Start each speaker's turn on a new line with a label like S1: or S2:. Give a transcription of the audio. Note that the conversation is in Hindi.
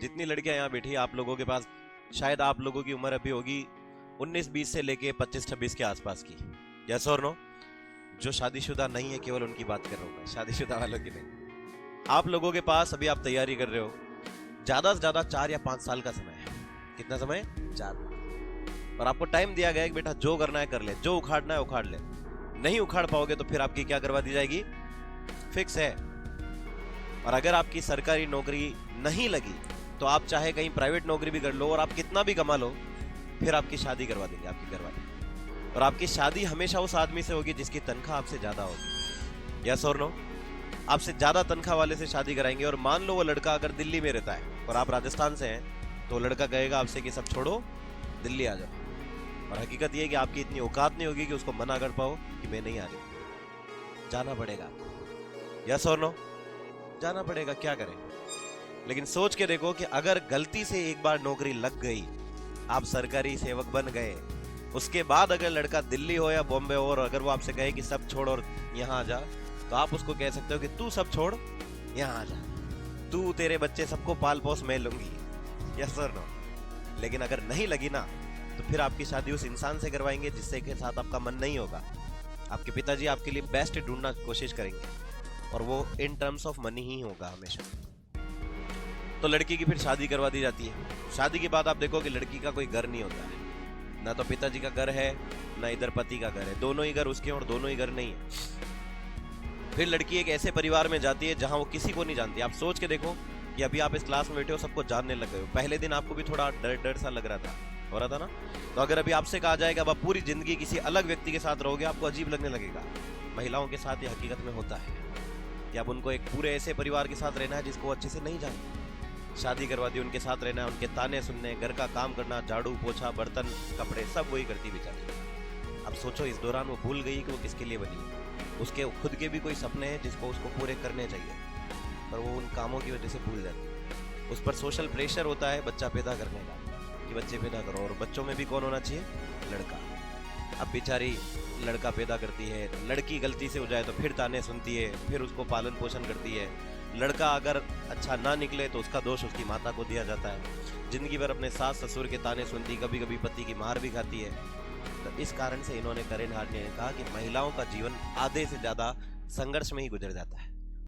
S1: जितनी लड़कियां यहाँ बैठी आप लोगों के पास, शायद आप लोगों की उम्र अभी होगी 19-20 से लेके 25-26 के आसपास की। यस और नो? जो शादीशुदा नहीं है केवल उनकी बात कर रहा हूँ मैं, शादीशुदा वालों की नहीं। आप लोगों के पास अभी आप तैयारी कर रहे हो, ज्यादा से ज्यादा 4 या 5 साल का समय है। कितना समय? 4। और आपको टाइम दिया गया है कि बेटा जो करना है कर ले, जो उखाड़ना है उखाड़ ले। नहीं उखाड़ पाओगे तो फिर आपकी क्या करवा दी जाएगी? फिक्स है। और अगर आपकी सरकारी नौकरी नहीं लगी तो आप चाहे कहीं प्राइवेट नौकरी भी कर लो और आप कितना भी कमा लो, फिर आपकी शादी करवा देंगे आपके घर वाले। और आपकी शादी हमेशा उस आदमी से होगी जिसकी तनख्वाह आपसे ज्यादा होगी। यस और नो? आपसे ज्यादा तनख्वाह वाले से शादी कराएंगे। और मान लो वो लड़का अगर दिल्ली में रहता है और आप राजस्थान से हैं, तो लड़का कहेगा आपसे कि सब छोड़ो, दिल्ली आ जाओ। और हकीकत ये है कि आपकी इतनी औकात नहीं होगी कि उसको मना कर पाओ कि मैं नहीं आ रही। जाना पड़ेगा। यस और नो? जाना पड़ेगा, क्या करें। लेकिन सोच के देखो कि अगर गलती से एक बार नौकरी लग गई, आप सरकारी सेवक बन गए, उसके बाद अगर लड़का दिल्ली हो या बॉम्बे हो और अगर वो आपसे कहे कि सब छोड़ और यहाँ आ जा, तो आप उसको कह सकते हो कि तू सब छोड़, यहाँ आ जा, तू तेरे बच्चे सबको पाल पोस मैं लूंगी। यस और नो? लेकिन अगर नहीं लगी ना, तो फिर आपकी शादी उस इंसान से करवाएंगे जिससे के साथ आपका मन नहीं होगा। आपके पिताजी आपके लिए बेस्ट ढूंढना कोशिश करेंगे और वो इन टर्म्स ऑफ मनी ही होगा हमेशा। तो लड़की की फिर शादी करवा दी जाती है। शादी के बाद आप देखो कि लड़की का कोई घर नहीं होता है, ना तो पिताजी का घर है ना इधर पति का घर है, दोनों ही घर उसके और दोनों ही घर नहीं है। फिर लड़की एक ऐसे परिवार में जाती है जहां वो किसी को नहीं जानती। आप सोच के देखो कि अभी आप इस क्लास में बैठे हो, सबको जानने लग गए हो। पहले दिन आपको भी थोड़ा डर डर सा लग रहा था, हो रहा था ना? तो अगर अभी आपसे कहा जाएगा अब आप पूरी जिंदगी किसी अलग व्यक्ति के साथ रहोगे, आपको अजीब लगने लगेगा। महिलाओं के साथ ये हकीकत में होता है कि अब उनको एक पूरे ऐसे परिवार के साथ रहना है जिसको अच्छे से नहीं जानते। शादी करवा दी, उनके साथ रहना है, उनके ताने सुनने, घर का काम करना, झाड़ू पोछा बर्तन कपड़े सब वही करती बेचारी। अब सोचो इस दौरान वो भूल गई कि वो किसके लिए बनी। उसके खुद के भी कोई सपने हैं जिसको उसको पूरे करने चाहिए, पर वो उन कामों की वजह से भूल जाती है। उस पर सोशल प्रेशर होता है बच्चा पैदा करने का कि बच्चे पैदा करो, और बच्चों में भी कौन होना चाहिए? लड़का। अब बेचारी लड़का पैदा करती है, लड़की गलती से हो जाए तो फिर ताने सुनती है, फिर उसको पालन पोषण करती है। लड़का अगर अच्छा ना निकले तो उसका दोष उसकी माता को दिया जाता है। जिंदगी भर अपने सास ससुर के ताने सुनती, कभी कभी पति की मार भी खाती है। तो इस कारण से इन्होंने करेन हार्ट ने कहा कि महिलाओं का जीवन आधे से ज्यादा संघर्ष में ही गुजर जाता है।